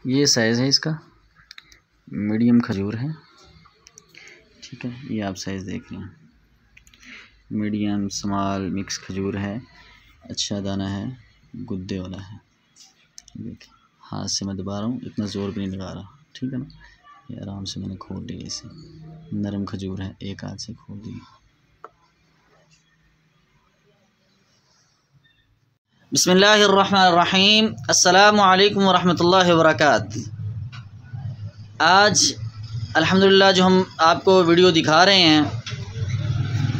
ये साइज़ है इसका, मीडियम खजूर है। ठीक है, ये आप साइज़ देख रहे हैं, मीडियम स्मॉल मिक्स खजूर है, अच्छा दाना है, गुद्दे वाला है। देखिए हाथ से मैं दबा रहा हूँ, इतना ज़ोर भी नहीं लगा रहा। ठीक है ना, ये आराम से मैंने खोल लिया इसे, नरम खजूर है, एक हाथ से खोल दी। बिस्मिल्लाहिर्रहमानिर्रहीम, अस्सलामु अलैकुम वरहमतुल्लाहि वबरकातुहू। आज अल्हम्दुलिल्लाह जो हम आपको वीडियो दिखा रहे हैं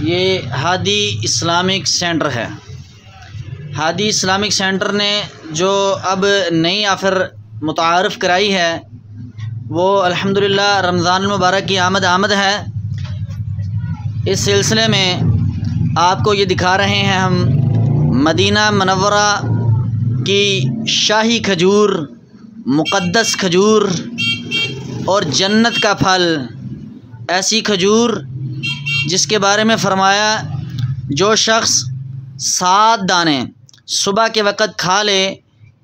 ये हादी इस्लामिक सेंटर है। हादी इस्लामिक सेंटर ने जो अब नई ऑफ़र मुतारफ़ कराई है वो अल्हम्दुलिल्लाह रमज़ान मुबारक की आमद है। इस सिलसिले में आपको ये दिखा रहे हैं हम मदीना मुनव्वरा की शाही खजूर, मुक़द्दस खजूर और जन्नत का फल, ऐसी खजूर जिसके बारे में फ़रमाया जो शख्स 7 दाने सुबह के वक़्त खा ले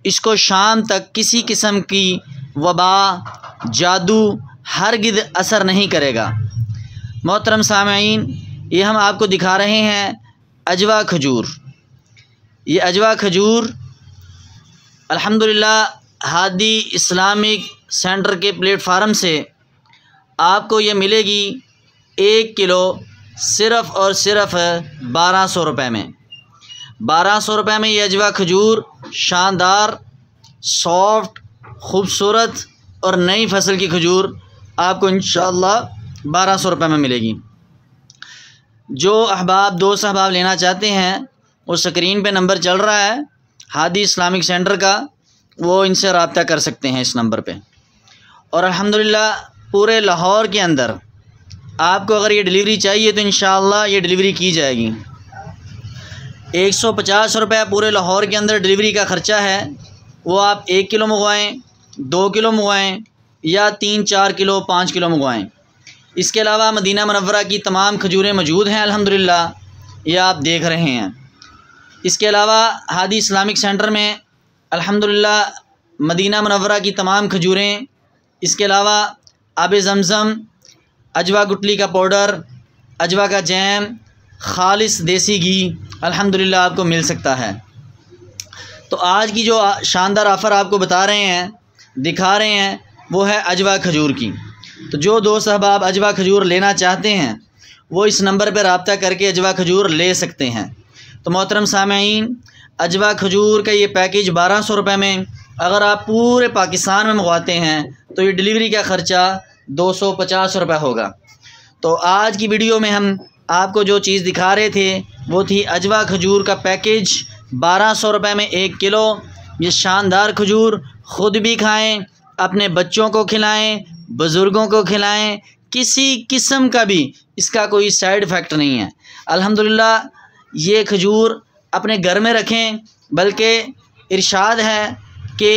इसको शाम तक किसी किस्म की वबा, जादू हरगिज़ असर नहीं करेगा। मोहतरम सामईन, ये हम आपको दिखा रहे हैं अजवा खजूर। ये अजवा खजूर अल्हम्दुलिल्लाह हादी इस्लामिक सेंटर के प्लेटफार्म से आपको ये मिलेगी 1 किलो सिर्फ़ और सिर्फ़ 1200 रुपये में। 1200 रुपये में ये अजवा खजूर शानदार, सॉफ्ट, ख़ूबसूरत और नई फसल की खजूर आपको इंशाअल्लाह 1200 रुपये में मिलेगी। जो अहबाब, दोस्त अहबाब लेना चाहते हैं वो स्क्रीन पे नंबर चल रहा है हादी इस्लामिक सेंटर का, वो इनसे रब्ता कर सकते हैं इस नंबर पे। और अल्हम्दुलिल्लाह पूरे लाहौर के अंदर आपको अगर ये डिलीवरी चाहिए तो इंशाअल्लाह ये डिलीवरी की जाएगी। 150 रुपये पूरे लाहौर के अंदर डिलीवरी का ख़र्चा है। वो आप 1 किलो मंगवाएँ, 2 किलो मंगवाएँ या 3, 4 किलो, 5 किलो मंगवाएँ। इसके अलावा मदीना मुनव्वरा की तमाम खजूरें मौजूद हैं अल्हम्दुलिल्लाह, ये आप देख रहे हैं। इसके अलावा हादी इस्लामिक सेंटर में अल्हम्दुलिल्लाह मदीना मुनव्वरा की तमाम खजूरें, इसके अलावा आब ज़मज़म, अजवा गुटली का पाउडर, अजवा का जैम, ख़ालिस देसी घी अल्हम्दुलिल्लाह आपको मिल सकता है। तो आज की जो शानदार ऑफ़र आपको बता रहे हैं, दिखा रहे हैं, वो है अजवा खजूर की। तो जो दोस्त अहबाब अजवा खजूर लेना चाहते हैं वो इस नंबर पर रब्ता करके अजवा खजूर ले सकते हैं। तो मोहतरम सामईन, अजवा खजूर का ये पैकेज 1200 रुपये में अगर आप पूरे पाकिस्तान में मंगवाते हैं तो ये डिलीवरी का ख़र्चा 250 रुपये होगा। तो आज की वीडियो में हम आपको जो चीज़ दिखा रहे थे वो थी अजवा खजूर का पैकेज 1200 रुपये में 1 किलो। ये शानदार खजूर ख़ुद भी खाएं, अपने बच्चों को खिलाएं, बुज़ुर्गों को खिलाएं, किसी किस्म का भी इसका कोई साइड इफ़ेक्ट नहीं है। अल्हम्दुलिल्लाह ये खजूर अपने घर में रखें, बल्कि इरशाद है कि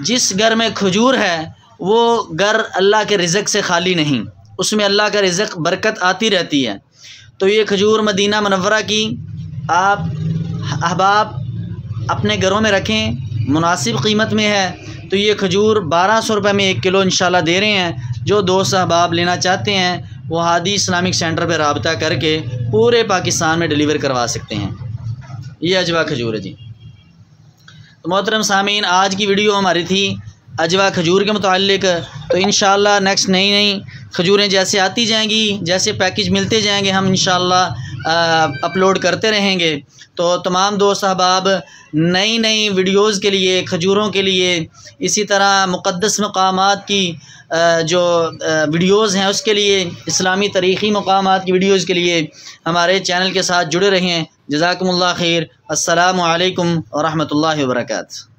जिस घर में खजूर है वो घर अल्लाह के रिज़्क़ से खाली नहीं, उसमें अल्लाह का रिज़्क़ बरकत आती रहती है। तो ये खजूर मदीना मुनव्वरा की आप अहबाब अपने घरों में रखें, मुनासिब कीमत में है। तो ये खजूर 1200 रुपये में 1 किलो इंशाल्लाह दे रहे हैं। जो दोस्त अहबाब लेना चाहते हैं वो हादी इस्लामिक सेंटर पर रब्ता करके पूरे पाकिस्तान में डिलीवर करवा सकते हैं। ये अजवा खजूर है जी। तो मोहतरम सामीन, आज की वीडियो हमारी थी अजवा खजूर के मुताल्लिक। तो इंशाअल्लाह नेक्स्ट नई खजूरें जैसे आती जाएंगी, जैसे पैकेज मिलते जाएंगे, हम इंशाअल्लाह अपलोड करते रहेंगे। तो तमाम दोस्त अहबाब नई वीडियोज़ के लिए, खजूरों के लिए, इसी तरह मुक़द्दस मक़ामात की जो वीडियोज़ हैं उसके लिए, इस्लामी तारीख़ी मक़ामात की वीडियोज़ के लिए हमारे चैनल के साथ जुड़े रहें। जज़ाकुमुल्लाह खैर। अस्सलामु अलैकुम व रहमतुल्लाहि व बरकातुहू।